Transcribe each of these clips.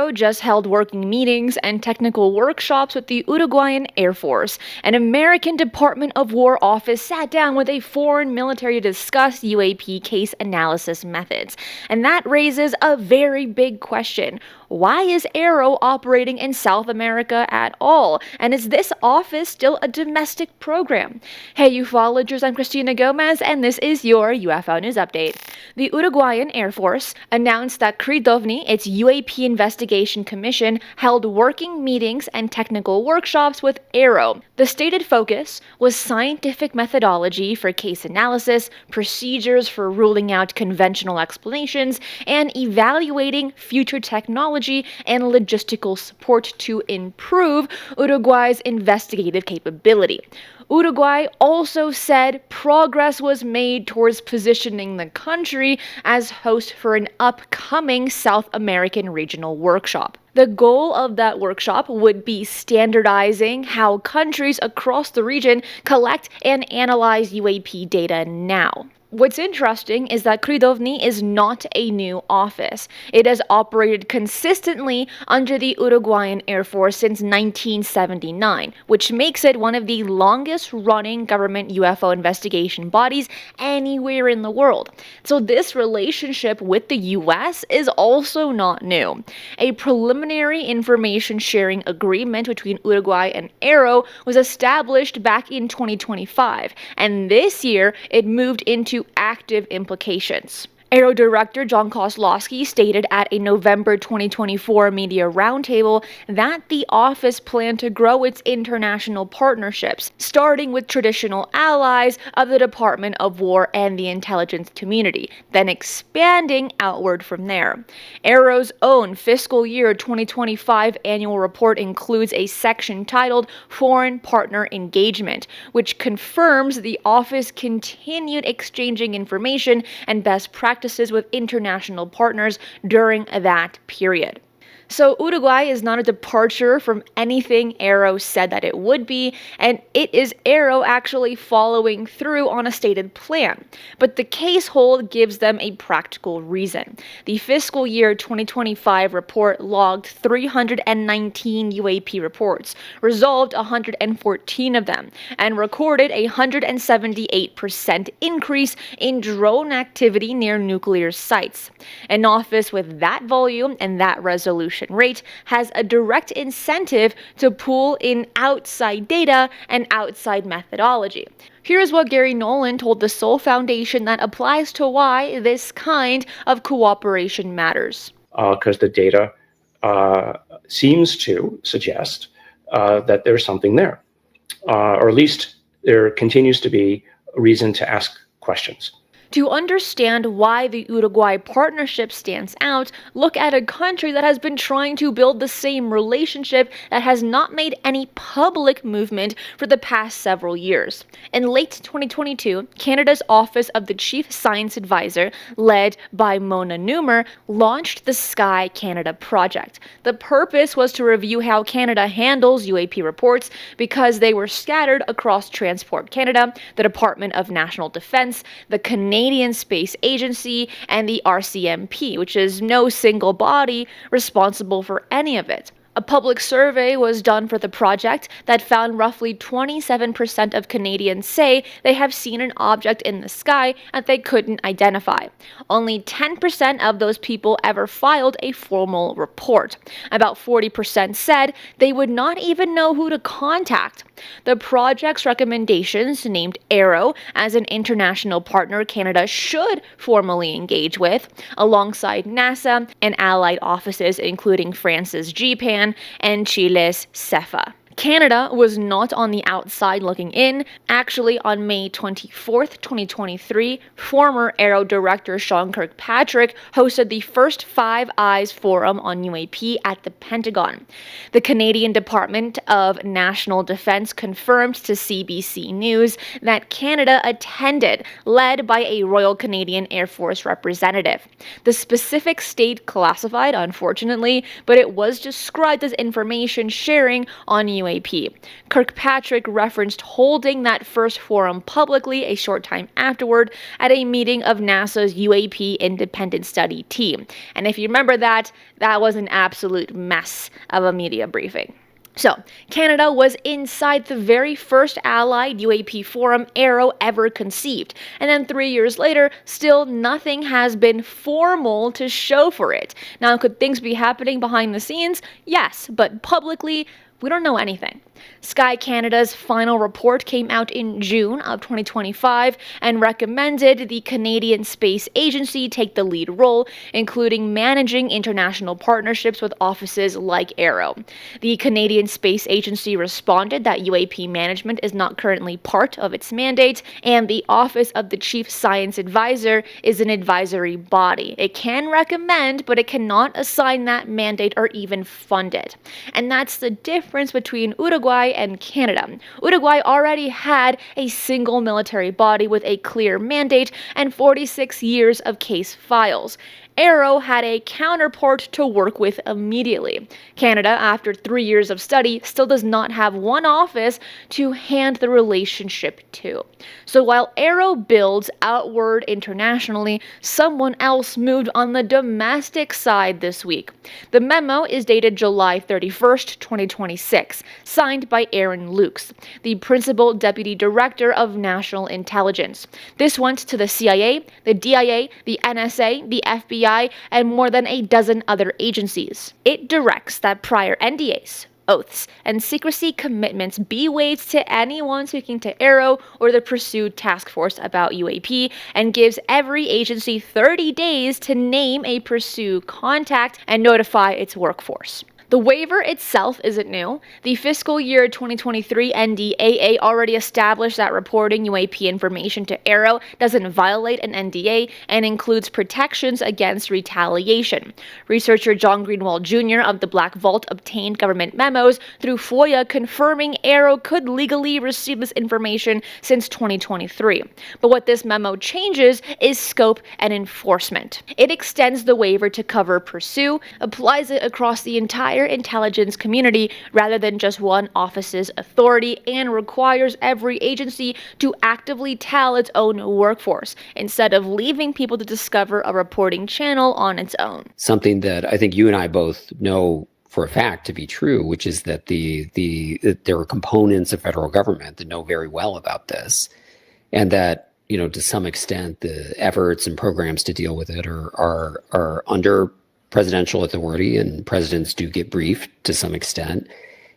AARO just held working meetings and technical workshops with the Uruguayan Air Force. An American Department of War office sat down with a foreign military to discuss UAP case analysis methods. And that raises a very big question. Why is AARO operating in South America at all? And is this office still a domestic program? Hey ufologers, I'm Cristina Gomez, and this is your UFO News Update. The Uruguayan Air Force announced that CRIDOVNI, its UAP investigation commission, held working meetings and technical workshops with AARO. The stated focus was scientific methodology for case analysis, procedures for ruling out conventional explanations, and evaluating future technology and logistical support to improve Uruguay's investigative capability. Uruguay also said progress was made towards positioning the country as host for an upcoming South American regional workshop. The goal of that workshop would be standardizing how countries across the region collect and analyze UAP data now. What's interesting is that CRIDOVNI is not a new office. It has operated consistently under the Uruguayan Air Force since 1979, which makes it one of the longest-running government UFO investigation bodies anywhere in the world. So this relationship with the US is also not new. A preliminary information sharing agreement between Uruguay and AARO was established back in 2025, and this year it moved into active implications. AARO Director John Kozlowski stated at a November 2024 media roundtable that the office planned to grow its international partnerships, starting with traditional allies of the Department of War and the intelligence community, then expanding outward from there. AARO's own fiscal year 2025 annual report includes a section titled Foreign Partner Engagement, which confirms the office continued exchanging information and best practices with international partners during that period. So Uruguay is not a departure from anything AARO said that it would be, and it is AARO actually following through on a stated plan. But the case hold gives them a practical reason. The fiscal year 2025 report logged 319 UAP reports, resolved 114 of them, and recorded a 178% increase in drone activity near nuclear sites. An office with that volume and that resolution rate has a direct incentive to pull in outside data and outside methodology. Here's what Gary Nolan told the Soul Foundation that applies to why this kind of cooperation matters. Because the data seems to suggest that there's something there, or at least there continues to be a reason to ask questions. To understand why the Uruguay partnership stands out, look at a country that has been trying to build the same relationship that has not made any public movement for the past several years. In late 2022, Canada's Office of the Chief Science Advisor, led by Mona Neumer, launched the Sky Canada project. The purpose was to review how Canada handles UAP reports because they were scattered across Transport Canada, the Department of National Defence, the Canadian Space Agency, and the RCMP, which is no single body responsible for any of it. A public survey was done for the project that found roughly 27% of Canadians say they have seen an object in the sky that they couldn't identify. Only 10% of those people ever filed a formal report. About 40% said they would not even know who to contact. The project's recommendations named AARO as an international partner Canada should formally engage with, alongside NASA and allied offices including France's GPAN and Chile's CEFA. Canada was not on the outside looking in. Actually, on May 24th, 2023, former AARO Director Sean Kirkpatrick hosted the first Five Eyes Forum on UAP at the Pentagon. The Canadian Department of National Defence confirmed to CBC News that Canada attended, led by a Royal Canadian Air Force representative. The specific stayed classified, unfortunately, but it was described as information sharing on UAP. Kirkpatrick referenced holding that first forum publicly a short time afterward at a meeting of NASA's UAP Independent Study Team. And if you remember that was an absolute mess of a media briefing. So, Canada was inside the very first allied UAP forum AARO ever conceived, and then 3 years later, still nothing has been formal to show for it. Now, could things be happening behind the scenes? Yes, but publicly, we don't know anything. Sky Canada's final report came out in June of 2025 and recommended the Canadian Space Agency take the lead role, including managing international partnerships with offices like AARO. The Canadian Space Agency responded that UAP management is not currently part of its mandate, and the Office of the Chief Science Advisor is an advisory body. It can recommend, but it cannot assign that mandate or even fund it. And that's the difference between Uruguay and Canada. Uruguay already had a single military body with a clear mandate and 46 years of case files. AARO had a counterpart to work with immediately. Canada, after 3 years of study, still does not have one office to hand the relationship to. So while AARO builds outward internationally, someone else moved on the domestic side this week. The memo is dated July 31st, 2026, signed by Aaron Lukes, the Principal Deputy Director of National Intelligence. This went to the CIA, the DIA, the NSA, the FBI, and more than a dozen other agencies. It directs that prior NDAs, oaths, and secrecy commitments be waived to anyone speaking to AARO or the pursued task force about UAP, and gives every agency 30 days to name a pursued contact and notify its workforce. The waiver itself isn't new. The fiscal year 2023 NDAA already established that reporting UAP information to AARO doesn't violate an NDA and includes protections against retaliation. Researcher John Greenwald Jr. of the Black Vault obtained government memos through FOIA confirming AARO could legally receive this information since 2023. But what this memo changes is scope and enforcement. It extends the waiver to cover pursue, applies it across the entire intelligence community rather than just one office's authority, and requires every agency to actively tell its own workforce instead of leaving people to discover a reporting channel on its own. Something that I think you and I both know for a fact to be true, which is that there are components of federal government that know very well about this, and that, you know, to some extent the efforts and programs to deal with it are under presidential authority, and presidents do get briefed to some extent.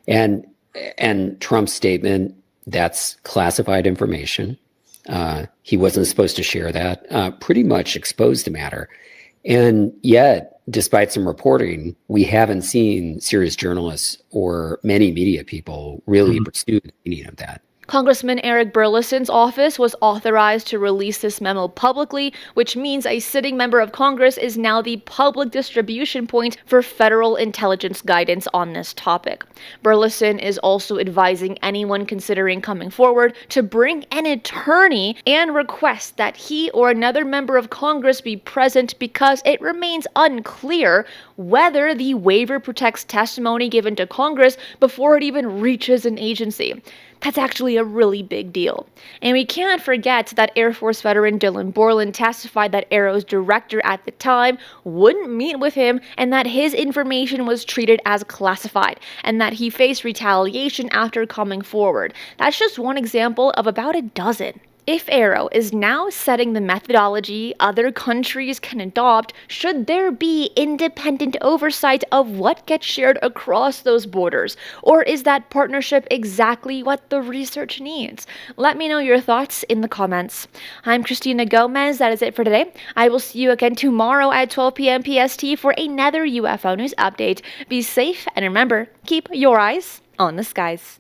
And Trump's statement, that's classified information. He wasn't supposed to share that, pretty much exposed the matter. And yet, despite some reporting, we haven't seen serious journalists or many media people really pursue the meaning of that. Congressman Eric Burlison's office was authorized to release this memo publicly, which means a sitting member of Congress is now the public distribution point for federal intelligence guidance on this topic. Burlison is also advising anyone considering coming forward to bring an attorney and request that he or another member of Congress be present, because it remains unclear whether the waiver protects testimony given to Congress before it even reaches an agency. That's actually a really big deal. And we can't forget that Air Force veteran Dylan Borland testified that AARO's director at the time wouldn't meet with him, and that his information was treated as classified, and that he faced retaliation after coming forward. That's just one example of about a dozen. If AARO is now setting the methodology other countries can adopt, should there be independent oversight of what gets shared across those borders? Or is that partnership exactly what the research needs? Let me know your thoughts in the comments. I'm Cristina Gomez. That is it for today. I will see you again tomorrow at 12 p.m. PST for another UFO news update. Be safe, and remember, keep your eyes on the skies.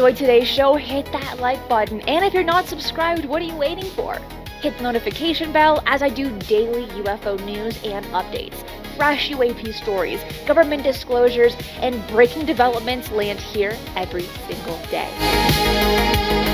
enjoyed today's show, hit that like button. And if you're not subscribed, what are you waiting for? Hit the notification bell as I do daily UFO news and updates. Fresh UAP stories, government disclosures, and breaking developments land here every single day.